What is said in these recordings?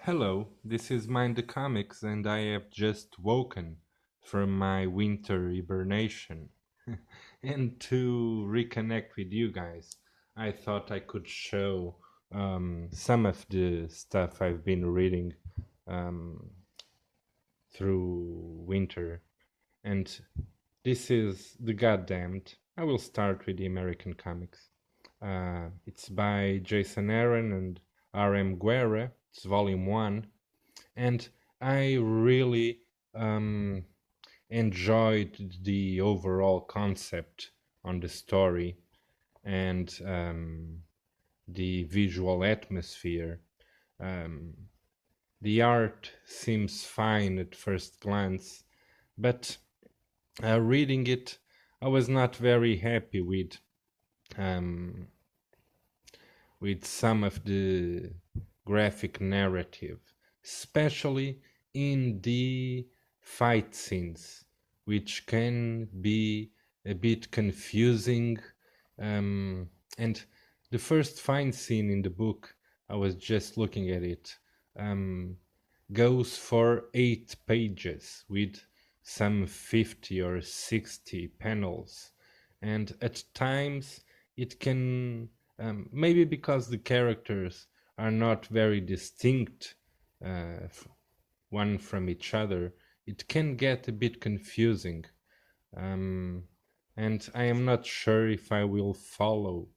Hello, this is Mind the Comics, and I have just woken from my winter hibernation. And to reconnect with you guys, I thought I could show some of the stuff I've been reading um, through winter. And this is The Goddamned. I will start with the American comics. It's by Jason Aaron and R.M. Guerra. It's volume 1 and I really um, enjoyed the overall concept on the story and the visual atmosphere. Um, the art seems fine at first glance, but reading it, I was not very happy um, with some of the graphic narrative, especially in the fight scenes, which can be a bit confusing. Um, and the first fight scene in the book, I was just looking at it, um, goes for 8 pages with some 50 or 60 panels. And at times it can maybe because the characters are not very distinct one from each other, it can get a bit confusing. Um, and I am not sure if I will follow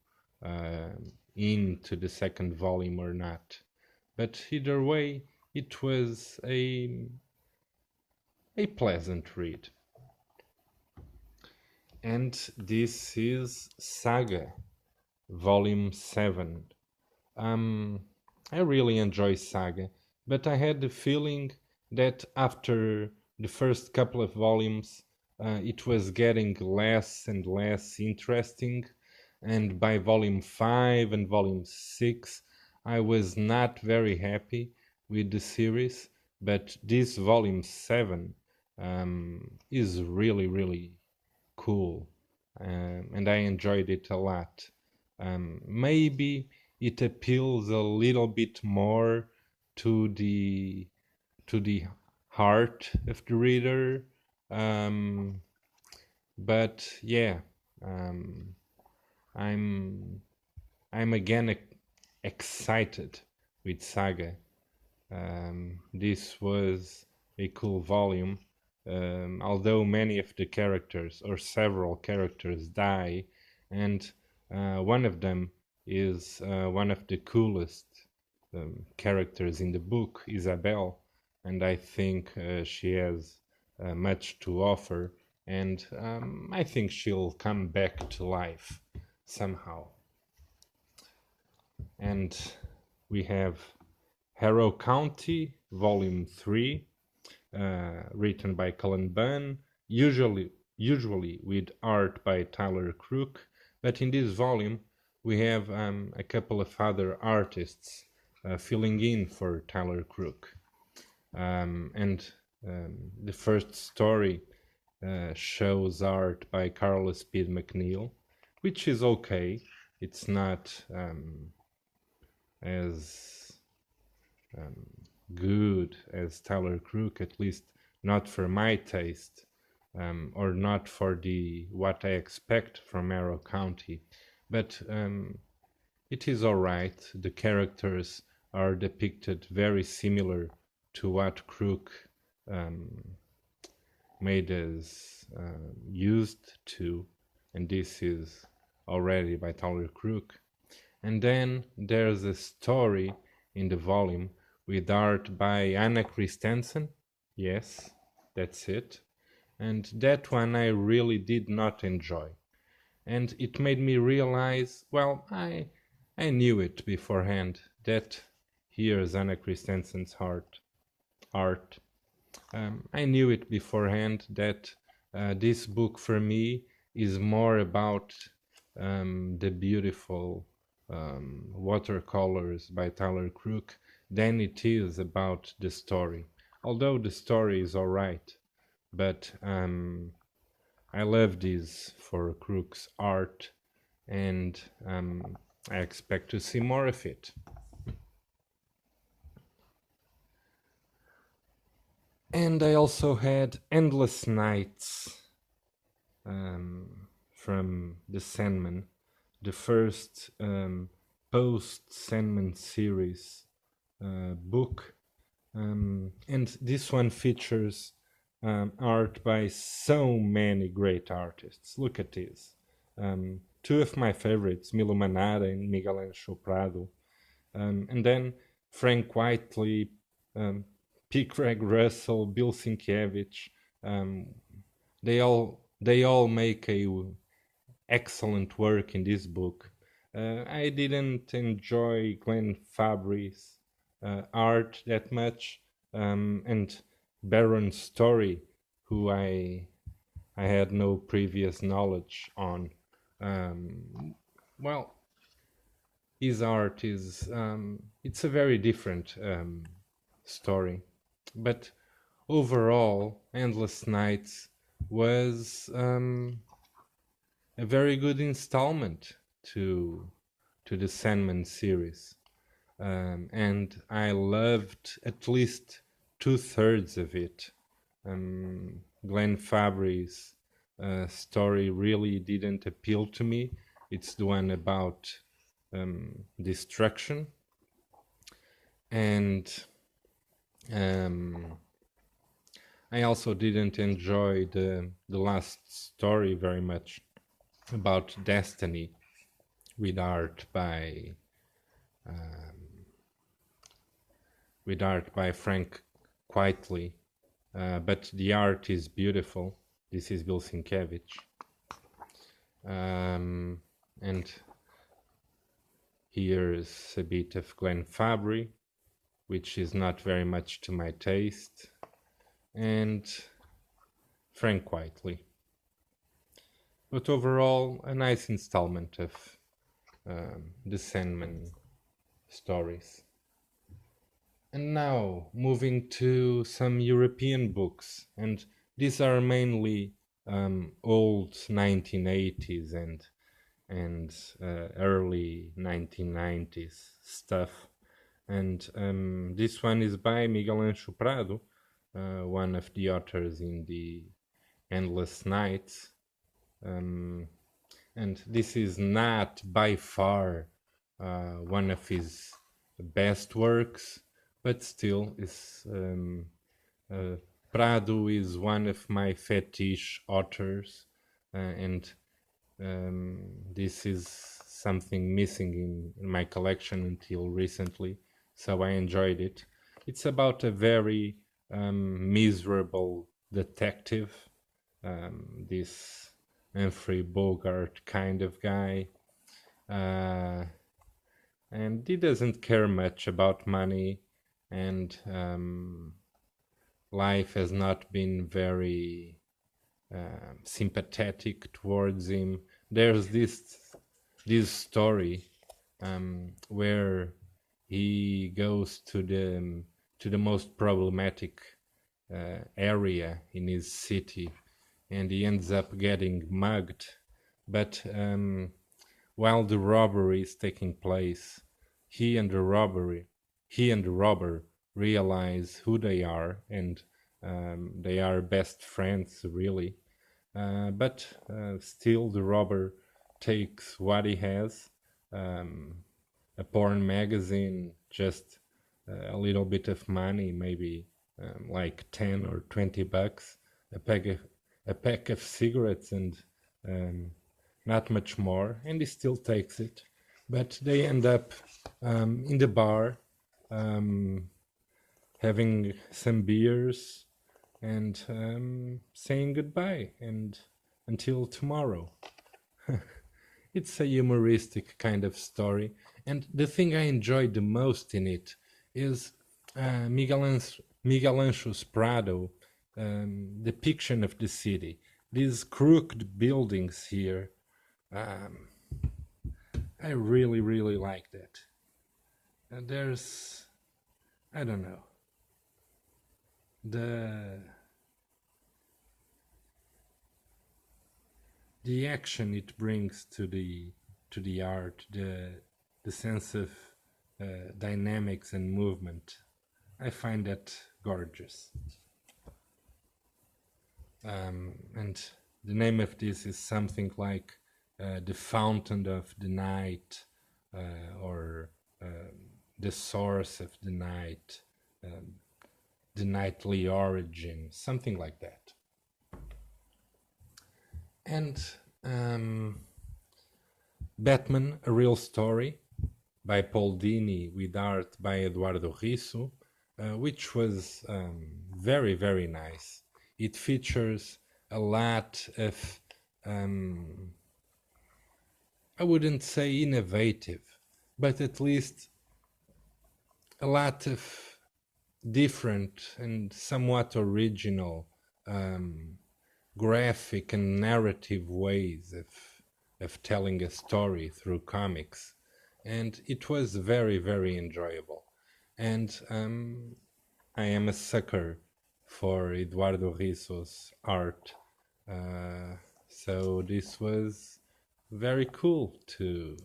uh, into the second volume or not. But either way, it was a pleasant read. And this is Saga, Volume 7. Um, I really enjoy Saga, but I had the feeling that after the first couple of volumes, it was getting less and less interesting. And by volume 5 and volume 6, I was not very happy with the series. But this volume 7 is really, really cool. And I enjoyed it a lot. Maybe it appeals a little bit more to the heart of the reader. Um, but yeah, um, I'm I'm again excited with Saga. This was a cool volume. Although many of the characters or several characters die, and one of them is one of the coolest characters in the book, Isabel, and I think she has much to offer, and I think she'll come back to life somehow. And we have Harrow County, Volume 3, written by Cullen Bunn, usually with art by Tyler Crook, but in this volume we have a couple of other artists filling in for Tyler Crook. And the first story shows art by Carlos P. McNeil, which is okay. It's not as um, good as Tyler Crook, at least not for my taste, or not for the what I expect from Arrow County. But it is all right. The characters are depicted very similar to what Crook um, made us used to, and this is already by Tyler Crook. And then there's a story in the volume with art by Anna Christensen. Yes, that's it. And that one I really did not enjoy. And it made me realize, well, I knew it beforehand that here's Anna Christensen's art. I knew it beforehand that this book for me is more about the beautiful watercolors by Tyler Crook than it is about the story. Although the story is alright, but I love this for Crook's art and I expect to see more of it. And I also had Endless Nights from the Sandman, the first post Sandman series book. And this one features art by so many great artists. Look at this. Two of my favorites, Milo Manara and Miguel Ancho Prado. And then Frank Whiteley, um, P. Craig Russell, Bill Sienkiewicz. Um, they all make a excellent work in this book. I didn't enjoy Glenn Fabry's art that much, and Baron Story, who I had no previous knowledge on. Well, his art is it's a very different story, but overall, Endless Nights was a very good installment to the Sandman series, and I loved at least two-thirds of it. Glenn Fabry's story really didn't appeal to me. It's the one about destruction, and um, I also didn't enjoy the last story very much about Destiny with art by Frank Quitely, but the art is beautiful. This is Bill Sienkiewicz, and here's a bit of Glenn Fabry, which is not very much to my taste, and Frank Quitely. But overall, a nice installment of the Sandman stories. And now, moving to some European books, and these are mainly old 1980s and early 1990s stuff. And this one is by Miguel Ancho Prado, one of the authors in the Endless Nights. And this is not by far one of his best works, but still is Prado is one of my fetish authors, and this is something missing in my collection until recently, so I enjoyed it. It's about a very miserable detective, this Humphrey Bogart kind of guy, and he doesn't care much about money, and life has not been very sympathetic towards him. There's this story where he goes to the most problematic area in his city, and he ends up getting mugged. But while the robbery is taking place, he and the robber realize who they are, and they are best friends, really. But still, the robber takes what he has, a porn magazine, just a little bit of money, maybe like 10 or 20 bucks, a pack of cigarettes, and not much more, and he still takes it. But they end up in the bar, having some beers and saying goodbye and until tomorrow. It's a humoristic kind of story, and the thing I enjoyed the most in it is Miguel Ancho's Prado depiction of the city. These crooked buildings here, I really, really like that. There's, I don't know, the action it brings to the art, the sense of dynamics and movement. I find that gorgeous. And the name of this is something like The Fountain of the Night, or The Source of the Night, um, The Nightly Origin, something like that. And um, Batman, A Real Story by Paul Dini with art by Eduardo Risso, which was very, very nice. It features a lot of, um, I wouldn't say innovative, but at least a lot of different and somewhat original um, graphic and narrative ways of telling a story through comics. And it was very, very enjoyable. And I am a sucker for Eduardo Risso's art. Uh, so this was very cool to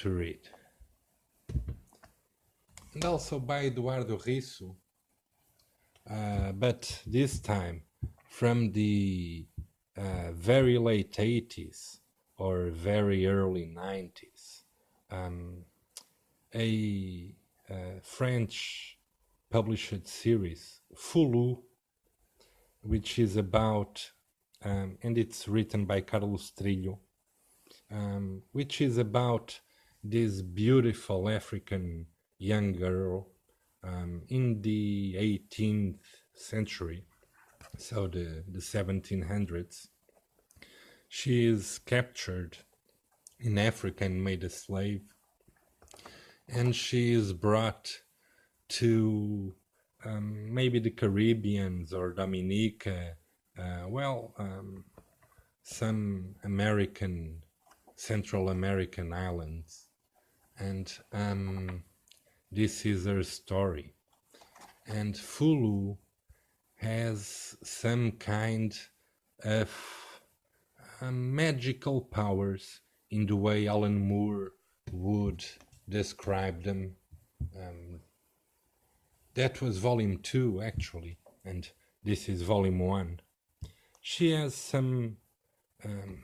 read. And also by Eduardo Risso, but this time from the very late 80s or very early 90s. Um, a French published series, Fulu, which is about, and it's written by Carlos Trillo, which is about this beautiful African young girl in the 18th century, so the 1700s. She is captured in Africa and made a slave, and she is brought to maybe the Caribbeans or Dominica, some American, Central American islands. And this is her story. And Fulu has some kind of magical powers in the way Alan Moore would describe them. That was volume 2, actually, and this is volume 1. She has some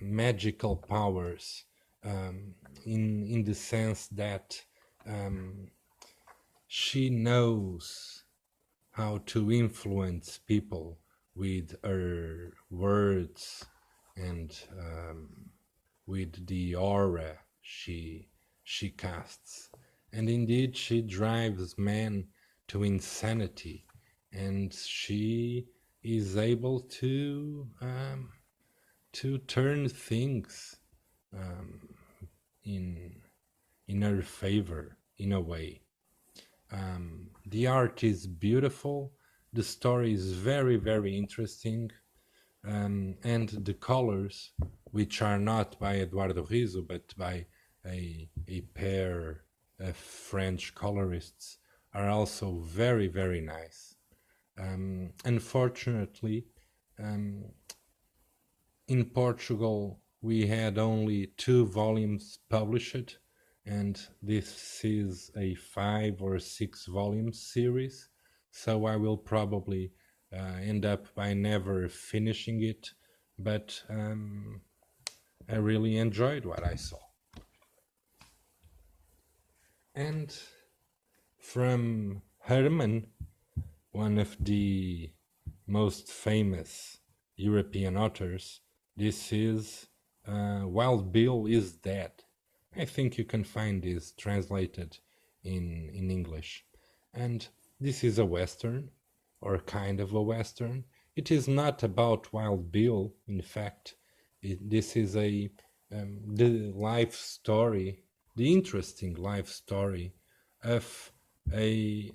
magical powers in the sense that she knows how to influence people with her words and with the aura she casts. And indeed, she drives men to insanity, and she is able to turn things in her favor in a way. The art is beautiful, the story is very, very interesting, and the colors, which are not by Eduardo Riso but by a pair of French colorists, are also very, very nice. Unfortunately, in Portugal, we had only 2 volumes published, and this is a 5 or 6 volume series, so I will probably end up by never finishing it, but I really enjoyed what I saw. And from Herman, one of the most famous European authors, this is Wild Bill is Dead. I think you can find this translated in English. And this is a Western, or kind of a Western. It is not about Wild Bill, in fact. This is the life story, the interesting life story of a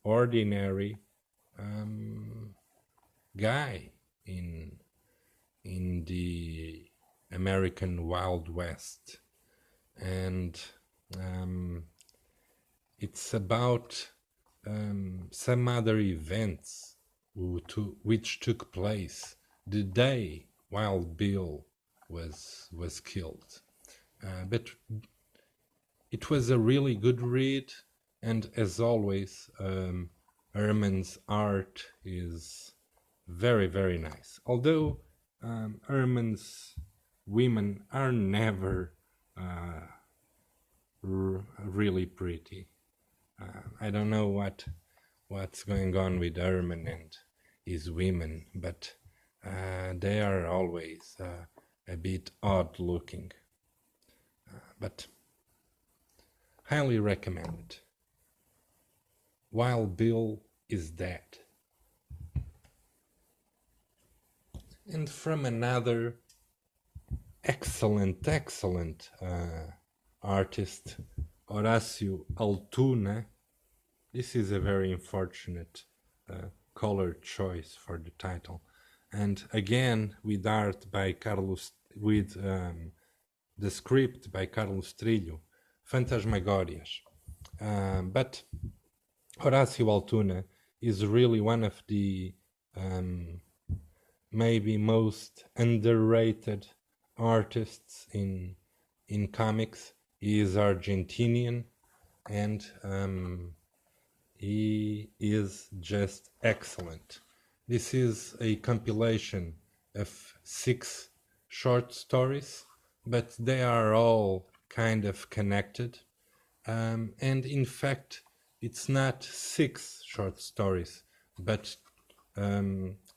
ordinary guy in the American Wild West, and it's about some other events which took place the day Wild Bill was killed. But it was a really good read, and as always, Herman's art is very, very nice. Although Herman's women are never really pretty. I don't know what's going on with Herman and his women, but they are always a bit odd looking. But highly recommended. While Bill is dead. And from another excellent artist, Horacio Altuna. This is a very unfortunate color choice for the title, and again with art by Carlos, with the script by Carlos Trillo, Fantasmagórias. But Horacio Altuna is really one of the maybe most underrated artists in comics. He is Argentinian, and he is just excellent. This is a compilation of 6 short stories, but they are all kind of connected. And in fact, it's not 6 short stories, but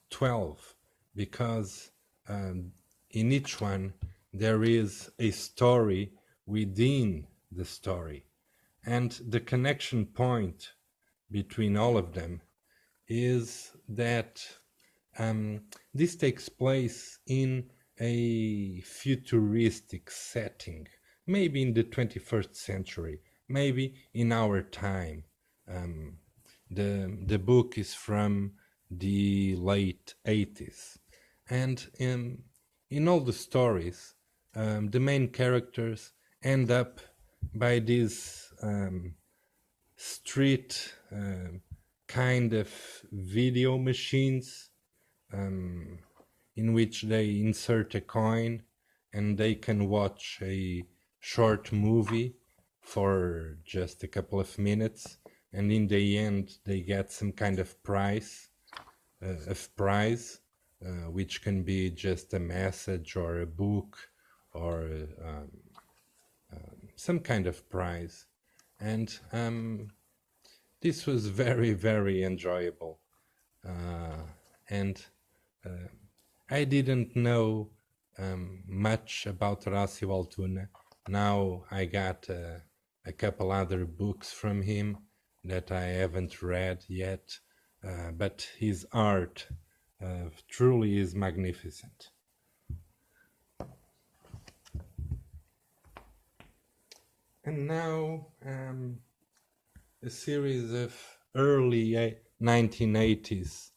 12, because in each one there is a story within the story. And the connection point between all of them is that this takes place in a futuristic setting, maybe in the 21st century, maybe in our time. The book is from the late 80s. And in all the stories, the main characters end up by these street kind of video machines in which they insert a coin and they can watch a short movie for just a couple of minutes, and in the end they get some kind of prize, which can be just a message or a book or some kind of prize. And this was very, very enjoyable. And I didn't know much about Horacio Altuna. Now I got a couple other books from him that I haven't read yet, but his art truly is magnificent. And now a series of early 1980s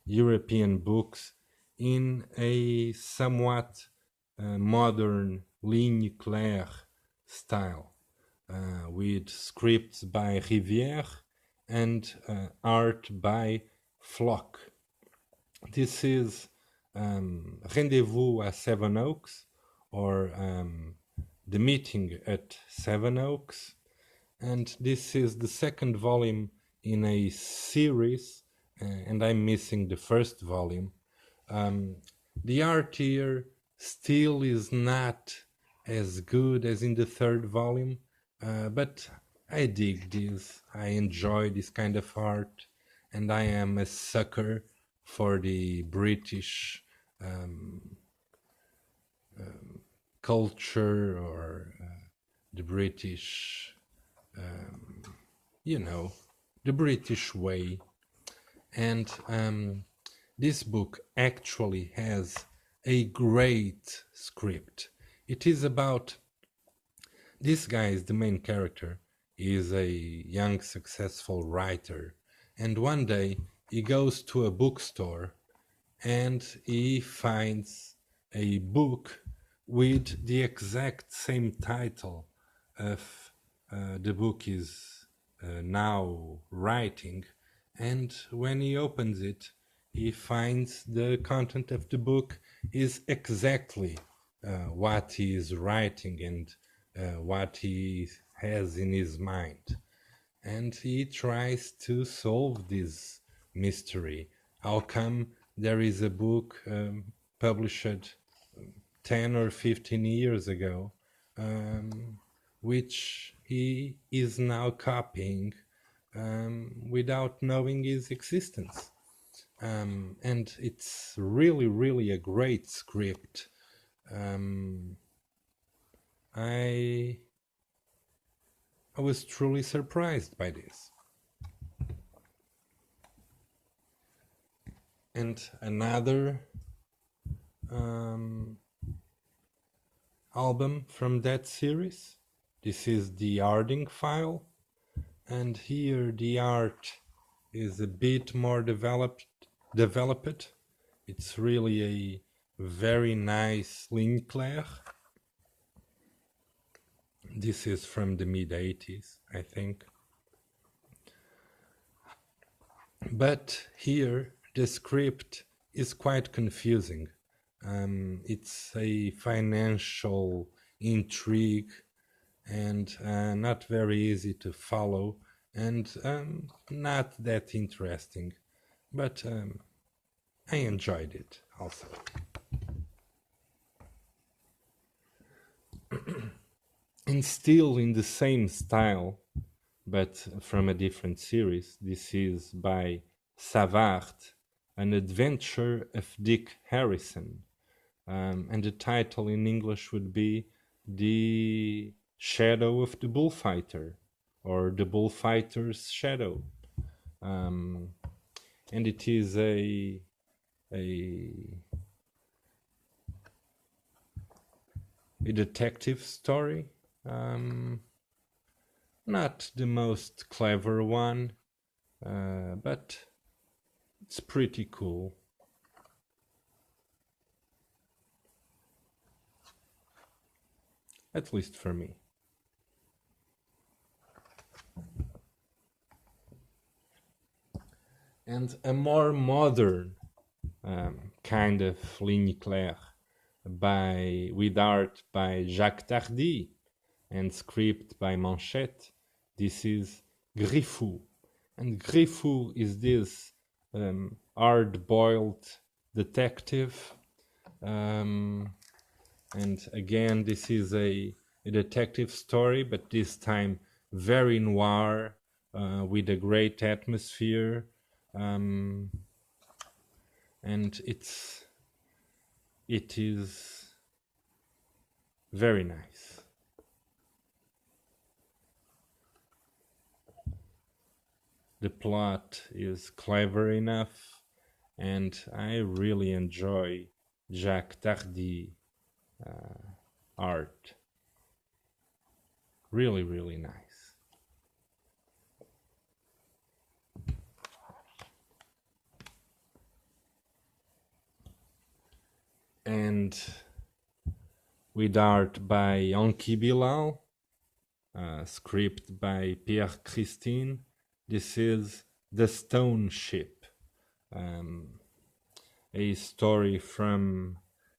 European books in a somewhat modern ligne claire style, with scripts by Rivière and art by Flock. This is Rendezvous à Sevenoaks, or The Meeting at Sevenoaks, and this is the second volume in a series, and I'm missing the first volume. The art here still is not as good as in the third volume, but I dig this. I enjoy this kind of art, and I am a sucker for the British culture, or the British, the British way. And this book actually has a great script. It is about this guy, is the main character, is a young successful writer, and one day he goes to a bookstore and he finds a book with the exact same title of the book is now writing. And when he opens it, he finds the content of the book is exactly what he is writing and what he has in his mind. And he tries to solve this mystery. how come there is a book published 10 or 15 years ago, which he is now copying without knowing his existence. And it's really, really a great script. Um, I was truly surprised by this. And another album from that series. This is the Harding File, and here the art is a bit more developed. It's really a very nice ligne claire. This is from the mid-80s, I think. But here the script is quite confusing. It's a financial intrigue and not very easy to follow and not that interesting. But I enjoyed it also. And still in the same style, but from a different series. This is by Savard, An Adventure of Dick Harrison. And the title in English would be The Shadow of the Bullfighter, or The Bullfighter's Shadow. And it is a detective story. Not the most clever one, but it's pretty cool. At least for me. And a more modern kind of ligne claire with art by Jacques Tardy and script by Manchette. This is Griffou. And Griffou is this hard-boiled detective. And again, this is a detective story, but this time very noir, with a great atmosphere. And it is very nice. The plot is clever enough, and I really enjoy Jacques Tardy art. Really, really nice. And with art by Anki Bilal, script by Pierre Christine. This is The Stone Ship, a story from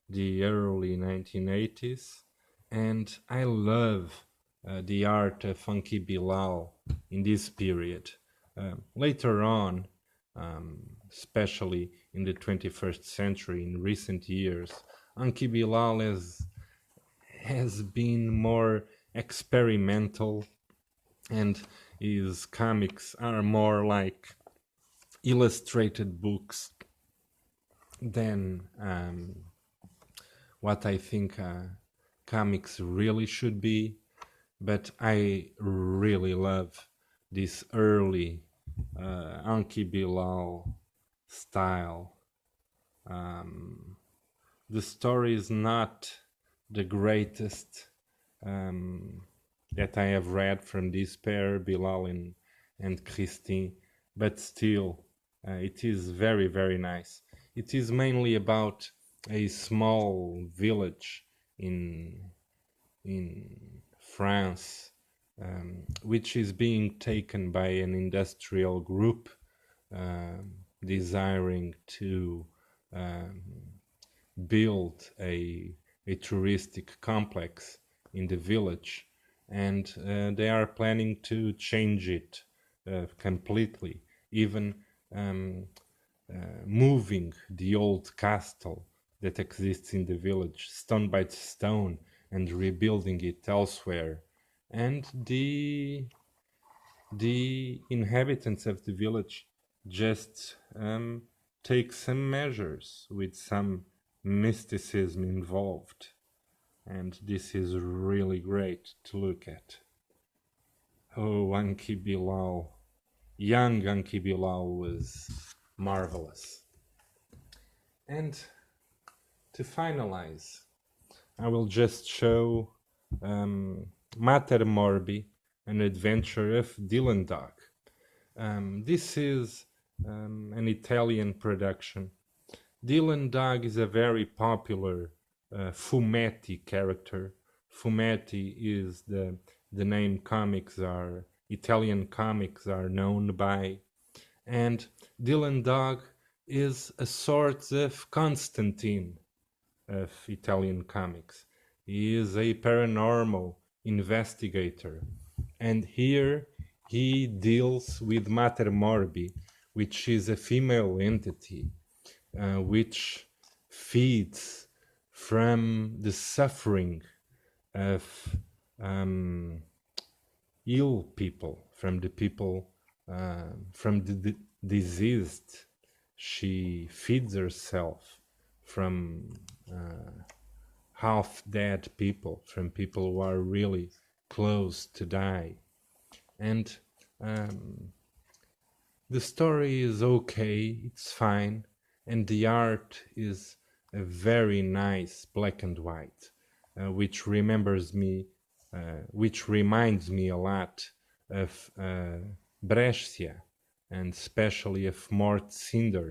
the early 1980s. And I love the art of Anki Bilal in this period. Later on, especially in the 21st century, in recent years, Anki Bilal has been more experimental, and his comics are more like illustrated books than what I think comics really should be. But I really love this early Anki Bilal style. The story is not the greatest that I have read from this pair, Bilal and Christine, but still, it is very, very nice. It is mainly about a small village in France, which is being taken by an industrial group desiring to build a touristic complex in the village, and they are planning to change it completely, even moving the old castle that exists in the village stone by stone and rebuilding it elsewhere. And the inhabitants of the village just take some measures with some mysticism involved. And this is really great to look at. Oh, Anki Bilal. Young Anki Bilal was marvelous. And to finalize, I will just show Mater Morbi, an adventure of Dylan Dog. This is an Italian production. Dylan Dog is a very popular fumetti character. Fumetti is the name Italian comics are known by. And Dylan Dog is a sort of Constantine of Italian comics. He is a paranormal investigator. And here he deals with Mater Morbi, which is a female entity which feeds from the suffering of ill people, from the people, from the diseased. She feeds herself from half dead people, from people who are really close to die. And the story is okay, it's fine, and the art is a very nice black and white, which reminds me a lot of Brescia, and especially of Mort Cinder.